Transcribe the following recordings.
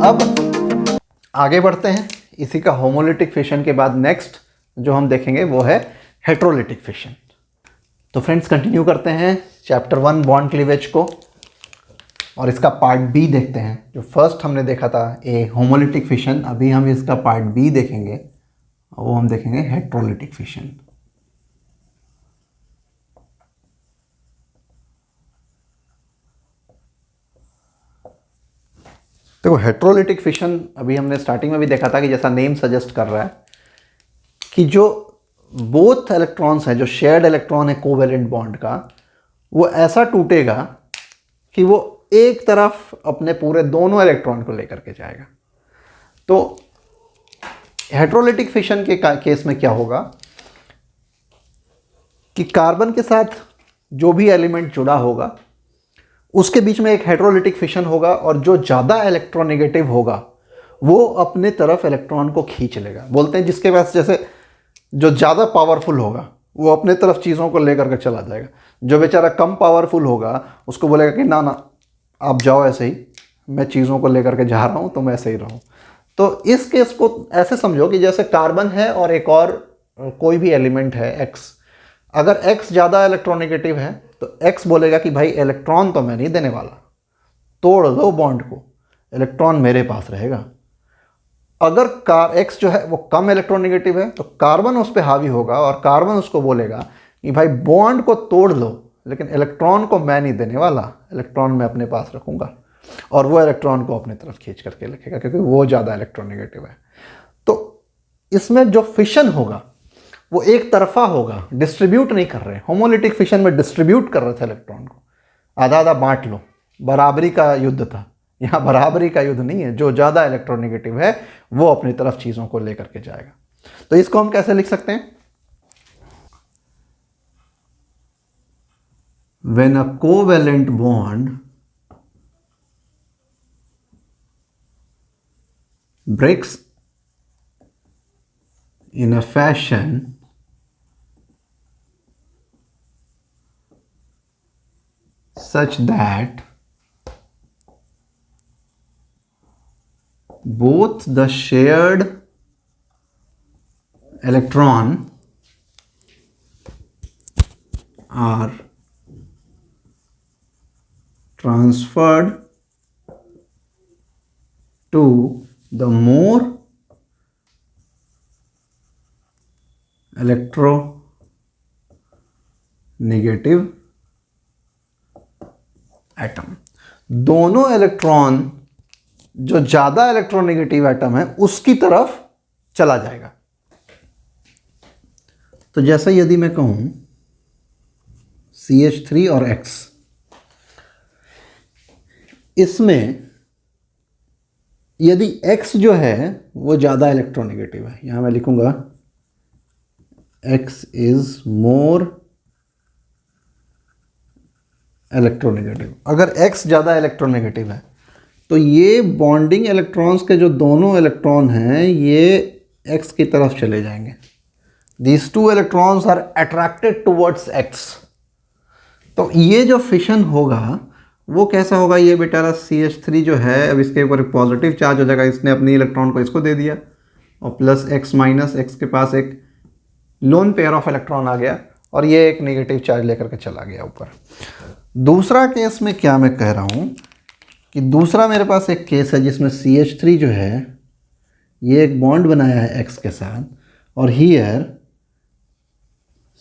अब आगे बढ़ते हैं। इसी का होमोलिटिक फिशन के बाद नेक्स्ट जो हम देखेंगे वो है हेट्रोलिटिक फिशन। तो फ्रेंड्स कंटिन्यू करते हैं चैप्टर 1 बॉन्ड क्लीवेज को और इसका पार्ट बी देखते हैं। जो फर्स्ट हमने देखा था ए होमोलिटिक फिशन, अभी हम इसका पार्ट बी देखेंगे और वो हम देखेंगे हेट्रोलिटिक फिशन। देखो हेट्रोलिटिक फिशन अभी हमने स्टार्टिंग में भी देखा था कि जैसा नेम सजेस्ट कर रहा है कि जो बोथ इलेक्ट्रॉन्स हैं, जो शेयर्ड इलेक्ट्रॉन है कोवेलेंट बॉन्ड का, वो ऐसा टूटेगा कि वो एक तरफ अपने पूरे दोनों इलेक्ट्रॉन को लेकर के जाएगा। तो हेट्रोलिटिक फिशन के केस में क्या होगा कि कार्बन के साथ जो भी एलिमेंट जुड़ा होगा उसके बीच में एक हेट्रोलिटिक फिशन होगा और जो ज़्यादा इलेक्ट्रोनेगेटिव होगा वो अपने तरफ इलेक्ट्रॉन को खींच लेगा। बोलते हैं जिसके पास जैसे जो ज़्यादा पावरफुल होगा वो अपने तरफ चीज़ों को लेकर के चला जाएगा, जो बेचारा कम पावरफुल होगा उसको बोलेगा कि ना ना आप जाओ ऐसे ही, मैं चीज़ों को लेकर के जा रहा हूँ, तुम ऐसे ही रहो। तो इस केस को ऐसे समझो कि जैसे कार्बन है और एक और कोई भी एलिमेंट है एक्स, अगर एक्स ज़्यादा इलेक्ट्रोनेगेटिव है तो एक्स बोलेगा कि भाई इलेक्ट्रॉन तो मैं नहीं देने वाला, तोड़ दो बॉन्ड को, इलेक्ट्रॉन मेरे पास रहेगा। अगर एक्स जो है वो कम इलेक्ट्रोनेगेटिव है तो कार्बन उस पर हावी होगा और कार्बन उसको बोलेगा कि भाई बॉन्ड को तोड़ लो लेकिन इलेक्ट्रॉन को मैं नहीं देने वाला, इलेक्ट्रॉन मैं अपने पास रखूँगा, और वो इलेक्ट्रॉन को अपनी तरफ खींच करके रखेगा क्योंकि वो ज़्यादा इलेक्ट्रोनेगेटिव है। तो इसमें जो फिशन होगा वो एक तरफा होगा, डिस्ट्रीब्यूट नहीं कर रहे। होमोलिटिक फिशन में डिस्ट्रीब्यूट कर रहे थे इलेक्ट्रॉन को, आधा आधा बांट लो, बराबरी का युद्ध था। यहाँ बराबरी का युद्ध नहीं है, जो ज़्यादा इलेक्ट्रोनेगेटिव है वो अपनी तरफ चीज़ों को लेकर के जाएगा। तो इसको हम कैसे लिख सकते हैं? When a covalent bond breaks in a fashion such that both the shared electron are transferred to the more electronegative atom. दोनों इलेक्ट्रॉन जो ज़्यादा इलेक्ट्रोनेगेटिव एटम है उसकी तरफ चला जाएगा। तो जैसे यदि मैं कहूँ CH3 और X, इसमें यदि X जो है वो ज़्यादा इलेक्ट्रोनेगेटिव है, यहाँ मैं लिखूँगा X इज़ मोर इलेक्ट्रोनेगेटिव। अगर X ज़्यादा इलेक्ट्रोनेगेटिव है तो ये बॉन्डिंग इलेक्ट्रॉन्स के जो दोनों इलेक्ट्रॉन हैं ये X की तरफ चले जाएंगे। These two electrons are attracted towards X। तो ये जो फिशन होगा वो कैसा होगा? ये बेचारा CH3 जो है अब इसके ऊपर एक पॉजिटिव चार्ज हो जाएगा, इसने अपनी इलेक्ट्रॉन को इसको दे दिया और प्लस X माइनस, X के पास एक लोन पेयर ऑफ इलेक्ट्रॉन आ गया और ये एक नेगेटिव चार्ज लेकर के चला गया ऊपर। दूसरा केस में क्या मैं कह रहा हूँ कि दूसरा मेरे पास एक केस है जिसमें CH3 जो है ये एक बॉन्ड बनाया है X के साथ और here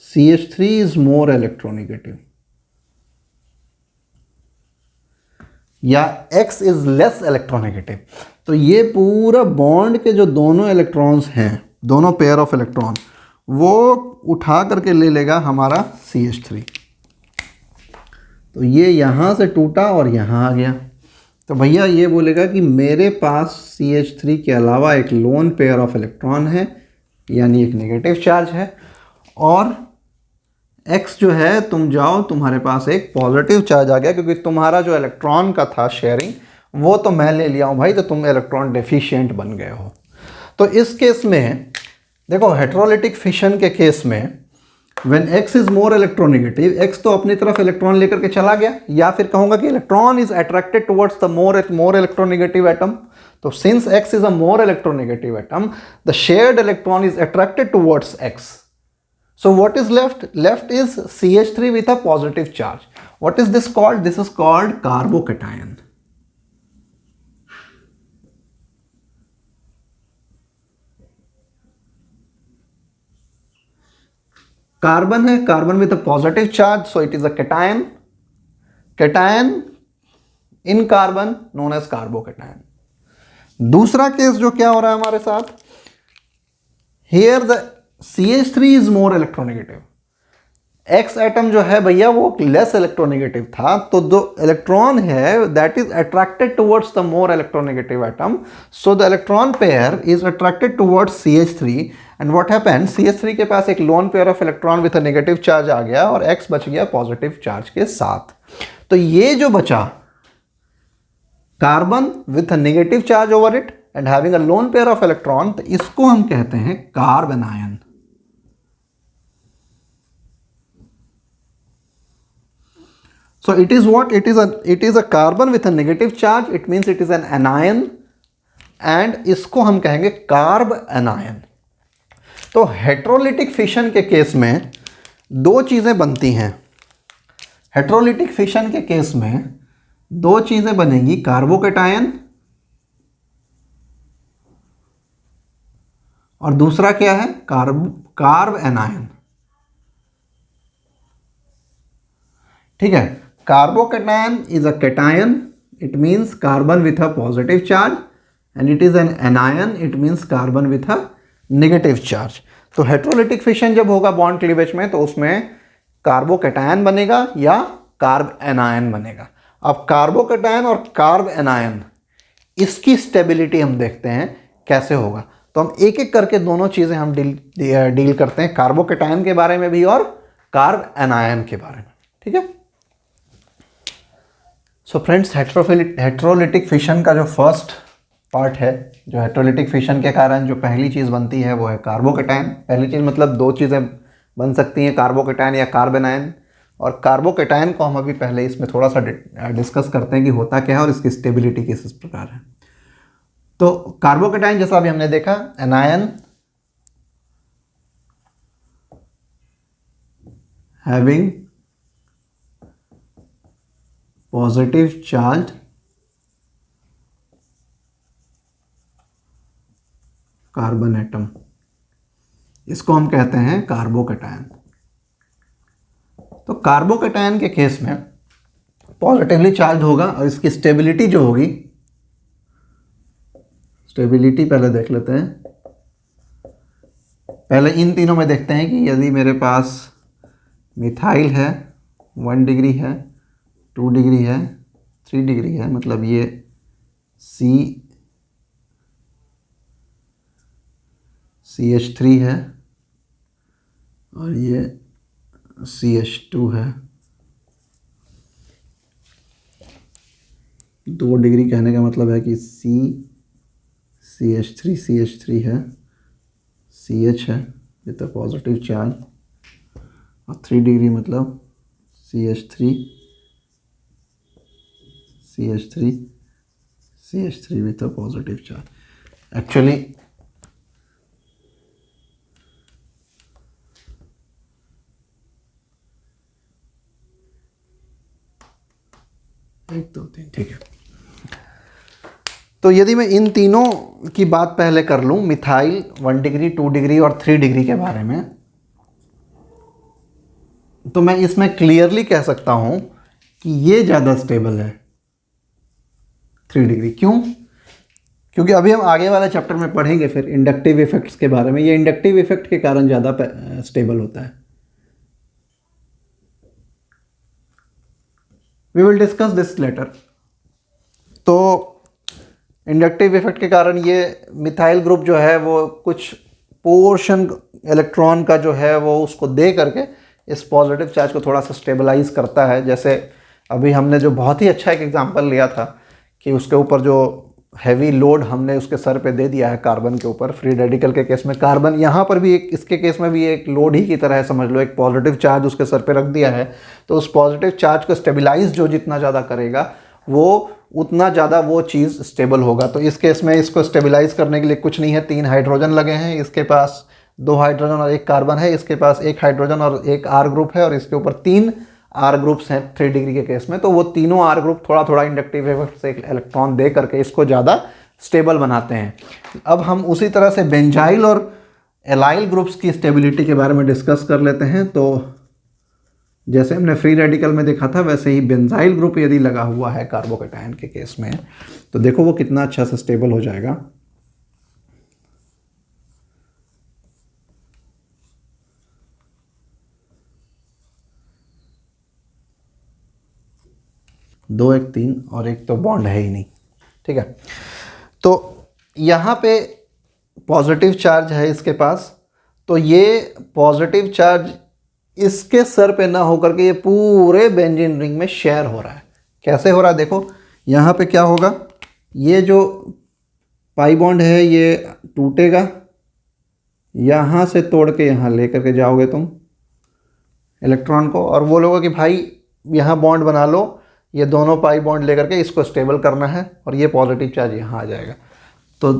CH3 is more electronegative या X इज लेस इलेक्ट्रोनेगेटिव। तो ये पूरा बॉन्ड के जो दोनों इलेक्ट्रॉन्स हैं, दोनों पेयर ऑफ इलेक्ट्रॉन, वो उठा करके ले लेगा हमारा CH3। तो ये यहाँ से टूटा और यहाँ आ गया। तो भैया ये बोलेगा कि मेरे पास CH3 के अलावा एक लोन पेयर ऑफ इलेक्ट्रॉन है, यानी एक नेगेटिव चार्ज है, और X जो है तुम जाओ, तुम्हारे पास एक पॉजिटिव चार्ज आ गया क्योंकि तुम्हारा जो इलेक्ट्रॉन का था शेयरिंग वो तो मैं ले लिया हूँ भाई, तो तुम इलेक्ट्रॉन डेफिशिएंट बन गए हो। तो इस केस में देखो हेट्रोलिटिक फिशन के केस में when x is more electronegative, x तो अपनी तरफ इलेक्ट्रॉन लेकर के चला गया, या फिर कहूंगा कि electron is attracted towards the more electronegative atom. तो since x is a more electronegative atom, the shared electron is attracted towards x. So what is left? Left is CH3 with a positive charge. What is this called? This is called carbocation. Carbon है, carbon with a positive charge, so it is a cation. Cation in carbon known as carbocation. दूसरा case जो क्या हो रहा है हमारे साथ, here the CH3 is more electronegative. X atom जो है भैया वो लेस इलेक्ट्रोनेगेटिव था, तो जो इलेक्ट्रॉन है that is attracted towards the more electronegative atom, so the electron pair is attracted towards CH3. And what happened, CH3 के पास एक lone pair of electron with a negative charge आ गया और x बच गया पॉजिटिव चार्ज के साथ. तो ये जो बचा carbon with a negative charge over it and having a loan pair of electron, तो इसको हम कहते हैं carbon ion. So it is what? It is a carbon with a negative charge. It means it is an anion, and इसको हम कहेंगे carb anion. तो heterolytic fission के केस में दो चीजें बनती हैं. हेट्रोलिटिक फिशन के केस में दो चीजें बनेंगी, कार्बोकैटायन और दूसरा क्या है, कार्ब एनायन. ठीक है. Carbocation is a cation. It means carbon with a positive charge, and it is an anion. It means carbon with a negative charge. तो हेट्रोलिटिक फिशन जब होगा बॉन्ड क्लीवेज में, तो उसमें कार्बोकैटायन बनेगा या कार्ब एनायन बनेगा. अब कार्बोकैटायन और कार्ब एनायन, इसकी स्टेबिलिटी हम देखते हैं कैसे होगा. तो हम एक एक करके दोनों चीज़ें हम डील करते हैं, कार्बोकैटायन के बारे में भी और कार्ब एनायन के बारे में. ठीक है. सो फ्रेंड्स, हेट्रोलिटिक फिशन का जो फर्स्ट पार्ट है, जो हेट्रोलिटिक फिशन के कारण जो पहली चीज़ बनती है वो है कार्बोकैटायन. पहली चीज़ मतलब दो चीज़ें बन सकती हैं, कार्बोकैटायन या कार्ब एनायन. और कार्बोकैटायन को हम अभी पहले इसमें थोड़ा सा डिस्कस करते हैं कि होता क्या है और इसकी स्टेबिलिटी किस प्रकार है. तो कार्बोकैटायन जैसा अभी हमने देखा, anion having positive charge carbon atom, इसको हम कहते हैं कार्बोकैटायन. तो कार्बोकैटायन के केस में पॉजिटिवली चार्ज होगा और इसकी स्टेबिलिटी जो होगी, स्टेबिलिटी पहले देख लेते हैं. पहले इन तीनों में देखते हैं कि यदि मेरे पास मिथाइल है, 1 डिग्री है, 2 डिग्री है, 3 डिग्री है, मतलब ये CH3 है और ये CH2 है. 2 डिग्री कहने का मतलब है कि CH3 है, CH है विद अ पॉजिटिव चार्ज, और 3 डिग्री मतलब CH3 with a positive charge. Actually एक, दो, तीन, ठीक है. तो यदि मैं इन तीनों की बात पहले कर लूं, मिथाइल 1 डिग्री, 2 डिग्री और 3 डिग्री के बारे में, तो मैं इसमें क्लियरली कह सकता हूं कि ये ज़्यादा स्टेबल है 3 डिग्री. क्यों? क्योंकि अभी हम आगे वाले चैप्टर में पढ़ेंगे फिर इंडक्टिव इफेक्ट्स के बारे में. ये इंडक्टिव इफेक्ट के कारण ज़्यादा स्टेबल होता है. We will discuss this later. तो इंडक्टिव इफेक्ट के कारण ये मिथाइल ग्रुप जो है वो कुछ पोर्शन इलेक्ट्रॉन का जो है वो उसको दे करके इस पॉजिटिव चार्ज को थोड़ा सा स्टेबलाइज करता है. जैसे अभी हमने जो बहुत ही अच्छा एक एग्जांपल लिया था कि उसके ऊपर जो हैवी लोड हमने उसके सर पे दे दिया है कार्बन के ऊपर। फ्री रेडिकल के केस में कार्बन यहाँ पर भी एक, इसके केस में भी एक लोड ही की तरह है, समझ लो एक पॉजिटिव चार्ज उसके सर पे रख दिया है। तो उस पॉजिटिव चार्ज को स्टेबलाइज जो जितना ज़्यादा करेगा वो उतना ज़्यादा वो चीज़ स्टेबल होगा। तो इस केस में इसको स्टेबलाइज करने के लिए कुछ नहीं है, 3 हाइड्रोजन लगे हैं, इसके पास 2 हाइड्रोजन और 1 कार्बन है, इसके पास 1 हाइड्रोजन और 1 आर ग्रुप है, और इसके ऊपर 3 आर ग्रुप्स हैं 3 डिग्री के केस में। तो वो तीनों आर ग्रुप थोड़ा थोड़ा इंडक्टिव इफेक्ट से इलेक्ट्रॉन दे करके इसको ज़्यादा स्टेबल बनाते हैं। अब हम उसी तरह से बेंजाइल और एलाइल ग्रुप्स की स्टेबिलिटी के बारे में डिस्कस कर लेते हैं। तो जैसे हमने फ्री रेडिकल में देखा था वैसे ही बेंजाइल ग्रुप यदि लगा हुआ है कार्बोकैटायन के केस में, तो देखो वो कितना अच्छा से स्टेबल हो जाएगा। दो एक 3 और एक तो बॉन्ड है ही नहीं, ठीक है। तो यहाँ पे पॉजिटिव चार्ज है इसके पास, तो ये पॉजिटिव चार्ज इसके सर पे ना होकर के ये पूरे बेंजीन रिंग में शेयर हो रहा है। कैसे हो रहा है देखो, यहाँ पे क्या होगा, ये जो पाई बॉन्ड है ये टूटेगा, यहाँ से तोड़ के यहाँ लेकर के जाओगे तुम इलेक्ट्रॉन को, और बोलोगे कि भाई यहाँ बॉन्ड बना लो, ये दोनों पाई बॉन्ड लेकर के इसको स्टेबल करना है, और ये पॉजिटिव चार्ज यहाँ आ जाएगा। तो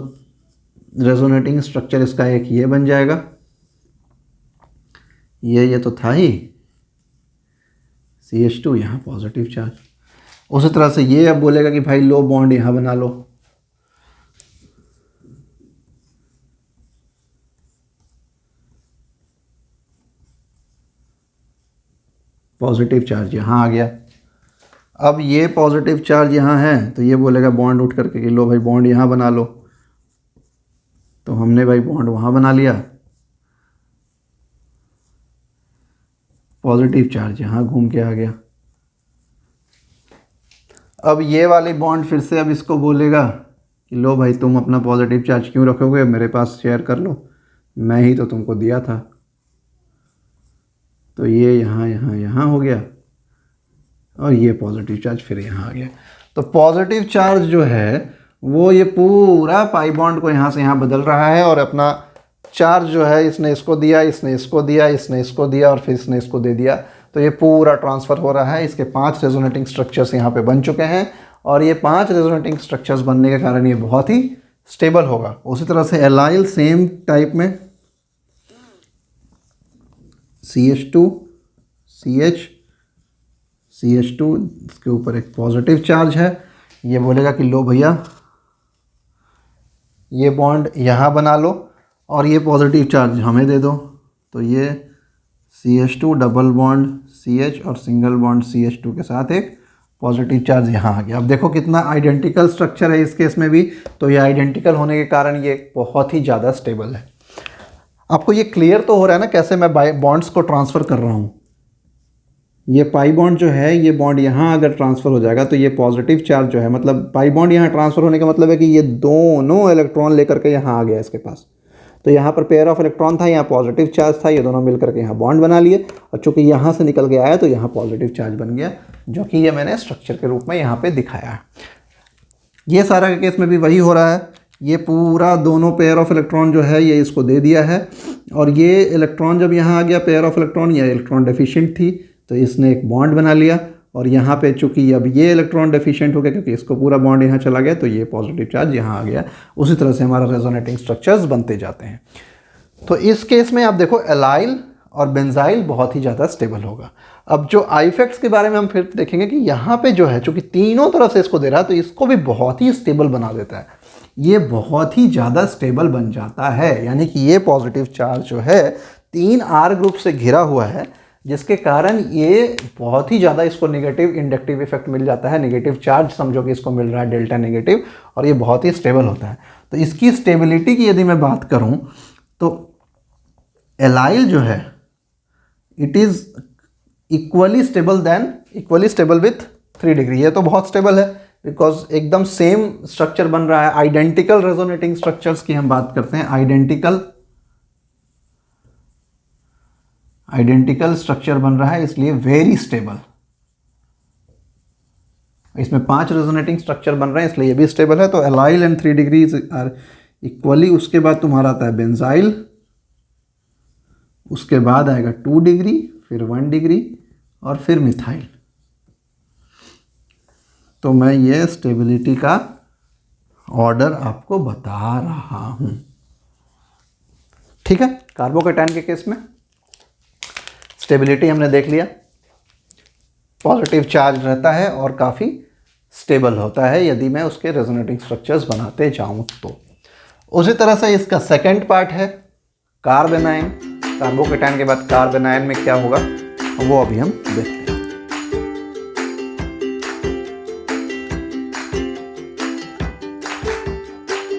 रेजोनेटिंग स्ट्रक्चर इसका एक ये बन जाएगा, ये तो था ही CH2, यहाँ पॉजिटिव चार्ज। उसी तरह से ये अब बोलेगा कि भाई लो बॉन्ड यहाँ बना लो, पॉजिटिव चार्ज यहाँ आ गया। अब ये पॉजिटिव चार्ज यहाँ है तो ये बोलेगा बॉन्ड उठ करके कि लो भाई बॉन्ड यहाँ बना लो, तो हमने भाई बॉन्ड वहाँ बना लिया, पॉजिटिव चार्ज यहाँ घूम के आ गया। अब ये वाली बॉन्ड फिर से अब इसको बोलेगा कि लो भाई तुम अपना पॉजिटिव चार्ज क्यों रखोगे, मेरे पास शेयर कर लो, मैं ही तो तुमको दिया था। तो ये यहाँ हो गया, और ये पॉजिटिव चार्ज फिर यहाँ आ गया। तो पॉजिटिव चार्ज जो है वो ये पूरा पाई बॉन्ड को यहाँ से यहाँ बदल रहा है, और अपना चार्ज जो है इसने इसको दिया, इसने इसको दिया, इसने इसको दिया, और फिर इसने इसको दे दिया। तो ये पूरा ट्रांसफ़र हो रहा है। इसके 5 रेजोनेटिंग स्ट्रक्चर्स यहाँ पे बन चुके हैं, और ये 5 रेजोनेटिंग स्ट्रक्चर्स बनने के कारण ये बहुत ही स्टेबल होगा। उसी तरह से एलाइल सेम टाइप में CH2 CH CH2, इसके ऊपर एक पॉजिटिव चार्ज है, ये बोलेगा कि लो भैया ये बॉन्ड यहाँ बना लो और ये पॉजिटिव चार्ज हमें दे दो। तो ये CH2 डबल बॉन्ड CH और सिंगल बॉन्ड CH2 के साथ एक पॉजिटिव चार्ज यहाँ आ गया। अब देखो कितना आइडेंटिकल स्ट्रक्चर है इस केस में भी, तो ये आइडेंटिकल होने के कारण ये बहुत ही ज़्यादा स्टेबल है। आपको ये क्लियर तो हो रहा है ना कैसे मैं बॉन्ड्स को ट्रांसफ़र कर रहा हूँ। ये पाई बॉन्ड जो है ये बॉन्ड यहाँ अगर ट्रांसफ़र हो जाएगा तो ये पॉजिटिव चार्ज जो है, मतलब पाई बॉन्ड यहाँ ट्रांसफ़र होने का मतलब है कि ये दोनों इलेक्ट्रॉन लेकर के यहाँ आ गया इसके पास। तो यहाँ पर पेयर ऑफ इलेक्ट्रॉन था, यहाँ पॉजिटिव चार्ज था, ये दोनों मिलकर के यहाँ बॉन्ड बना लिए, और चूंकि यहाँ से निकल के आया तो यहाँ पॉजिटिव चार्ज बन गया, जो कि ये मैंने स्ट्रक्चर के रूप में यहाँ पे दिखाया है। ये सारा के केस में भी वही हो रहा है। ये पूरा दोनों पेयर ऑफ इलेक्ट्रॉन जो है ये इसको दे दिया है, और ये इलेक्ट्रॉन जब यहाँ आ गया पेयर ऑफ इलेक्ट्रॉन, ये इलेक्ट्रॉन डेफिशिएंट थी तो इसने एक बॉन्ड बना लिया, और यहाँ पे चूंकि अब ये इलेक्ट्रॉन डेफिशिएंट हो गया क्योंकि इसको पूरा बॉन्ड यहाँ चला गया, तो ये पॉजिटिव चार्ज यहाँ आ गया। उसी तरह से हमारा रेजोनेटिंग स्ट्रक्चर्स बनते जाते हैं। तो इस केस में आप देखो एलाइल और बेंजाइल बहुत ही ज़्यादा स्टेबल होगा। अब जो आई इफेक्ट्स के बारे में हम फिर देखेंगे कि यहाँ पे जो है चूँकि तीनों तरफ से इसको दे रहा है तो इसको भी बहुत ही स्टेबल बना देता है। ये बहुत ही ज़्यादा स्टेबल बन जाता है, यानी कि ये पॉजिटिव चार्ज जो है 3 आर ग्रुप से घिरा हुआ है, जिसके कारण ये बहुत ही ज़्यादा इसको नेगेटिव इंडक्टिव इफेक्ट मिल जाता है। नेगेटिव चार्ज समझो कि इसको मिल रहा है डेल्टा नेगेटिव, और ये बहुत ही स्टेबल होता है। तो इसकी स्टेबिलिटी की यदि मैं बात करूँ तो एलाइल जो है it is equally stable with 3 degree. ये तो बहुत स्टेबल है बिकॉज एकदम सेम स्ट्रक्चर बन रहा है। आइडेंटिकल रेजोनेटिंग स्ट्रक्चर्स की हम बात करते हैं, आइडेंटिकल स्ट्रक्चर बन रहा है, इसलिए वेरी स्टेबल। इसमें 5 रेजोनेटिंग स्ट्रक्चर बन रहे हैं, इसलिए ये भी स्टेबल है। तो allyl and 3 degrees are equally. उसके बाद तुम्हारा आता है बेंजाइल, उसके बाद आएगा 2 डिग्री, फिर 1 डिग्री और फिर मिथाइल। तो मैं ये स्टेबिलिटी का ऑर्डर आपको बता रहा हूं, ठीक है। कार्बोकेटायन के केस में स्टेबिलिटी हमने देख लिया, पॉजिटिव चार्ज रहता है और काफ़ी स्टेबल होता है यदि मैं उसके रेजोनेटिंग स्ट्रक्चर्स बनाते जाऊं तो। उसी तरह से इसका सेकंड पार्ट है कार्बेनाइन। कार्बोकेटायन के बाद कार्बेनाइन में क्या होगा वो अभी हम देखते हैं।